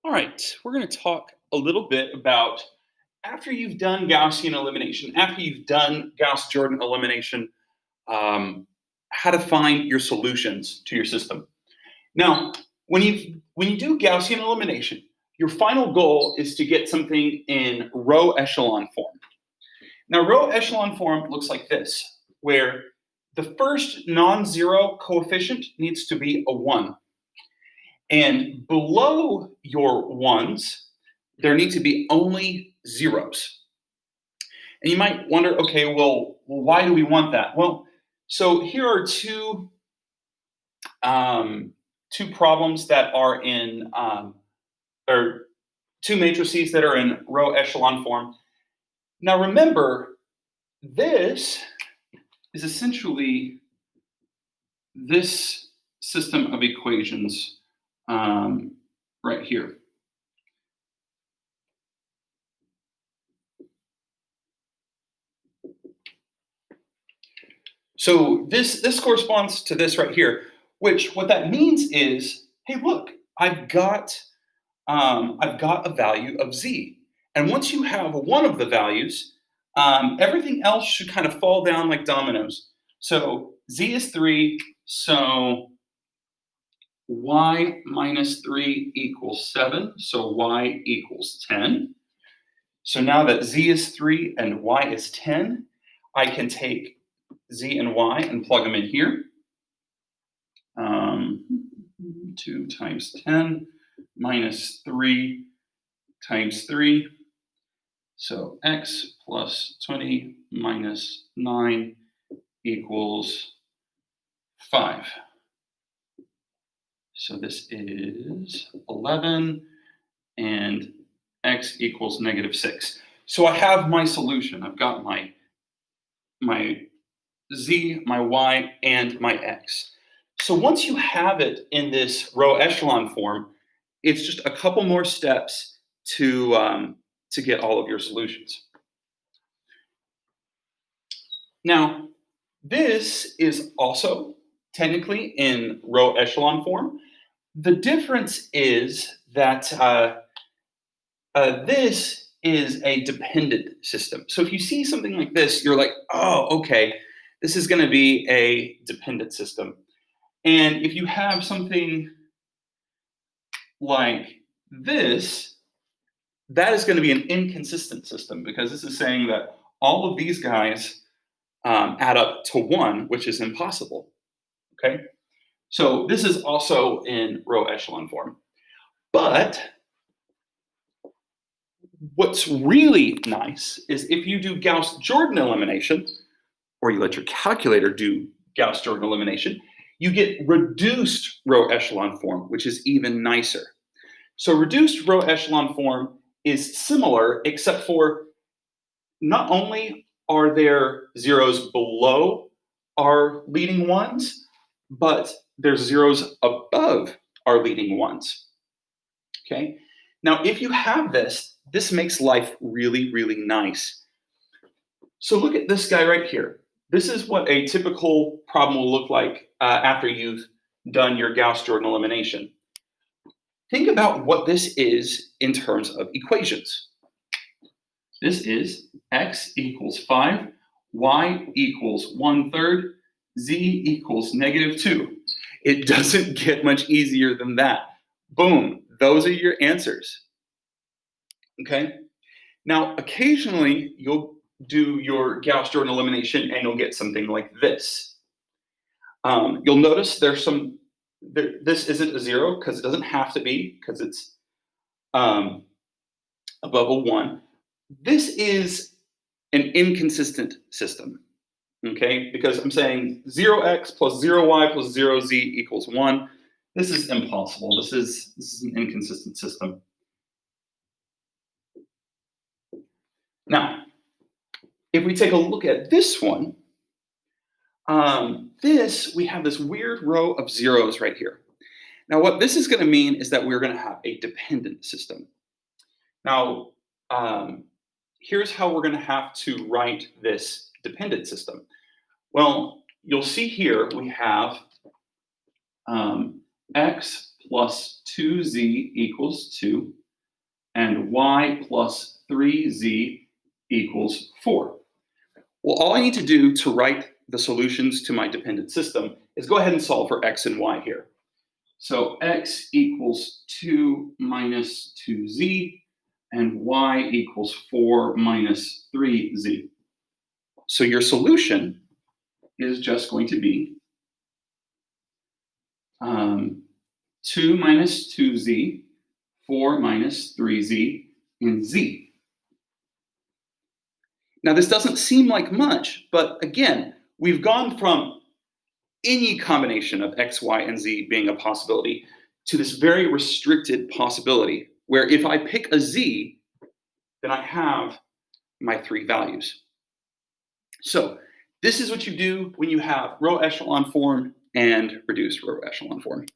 All right, we're going to talk a little bit about after you've done Gaussian elimination, after you've done Gauss-Jordan elimination, um, how to find your solutions to your system. Now, when you do Gaussian elimination, your final goal is to get something in row echelon form. Now, row echelon form looks like this, where the first non-zero coefficient needs to be a 1. And below your ones, there need to be only zeros. And you might wonder, okay, well, why do we want that? Well, so here are two problems that are in, or two matrices that are in row echelon form. Now remember, this is essentially this system of equations right here. So this corresponds to this right here, which what that means is, hey, look, I've got a value of z, and once you have one of the values, everything else should kind of fall down like dominoes. So z is 3, so y minus 3 equals 7, so y equals 10. So now that z is 3 and y is 10, I can take z and y and plug them in here. 2 times 10 minus 3 times 3. So x plus 20 minus 9 equals 5. So this is 11, and x equals negative 6. So I have my solution. I've got my z, my y, and my x. So once you have it in this row echelon form, it's just a couple more steps to get all of your solutions. Now, this is also technically in row echelon form. The difference is that this is a dependent system. So if you see something like this, you're like, oh, okay, this is going to be a dependent system. And if you have something like this, that is going to be an inconsistent system, because this is saying that all of these guys add up to 1, which is impossible. Okay, so this is also in row echelon form. But what's really nice is if you do Gauss-Jordan elimination, or you let your calculator do Gauss-Jordan elimination, you get reduced row echelon form, which is even nicer. So reduced row echelon form is similar, except for not only are there zeros below our leading ones, but there's zeros above our leading ones. Okay? Now, if you have this, this makes life really, really nice. So look at this guy right here. This is what a typical problem will look like after you've done your Gauss-Jordan elimination. Think about what this is in terms of equations. This is x equals 5, y equals 1/3, z equals negative 2. It doesn't get much easier than that. Boom, those are your answers. Okay? Now, occasionally you'll do your Gauss-Jordan elimination and you'll get something like this. You'll notice there's some, this isn't a 0 because it doesn't have to be, because it's above a 1. This is an inconsistent system, okay? Because I'm saying 0x plus 0y plus 0z equals 1. This is impossible. This is an inconsistent system. Now, if we take a look at this one, we have this weird row of zeros right here. Now, what this is going to mean is that we're going to have a dependent system. Now, here's how we're going to have to write this dependent system. Well, you'll see here we have x plus 2z equals 2, and y plus 3z equals 4. Well, all I need to do to write the solutions to my dependent system is go ahead and solve for x and y here. So x equals 2 minus 2z, and y equals 4 minus 3z. So your solution is just going to be 2 minus 2z, 4 minus 3z, and z. Now, this doesn't seem like much, but again, we've gone from any combination of x, y, and z being a possibility to this very restricted possibility where if I pick a z, then I have my three values. So this is what you do when you have row echelon form and reduced row echelon form.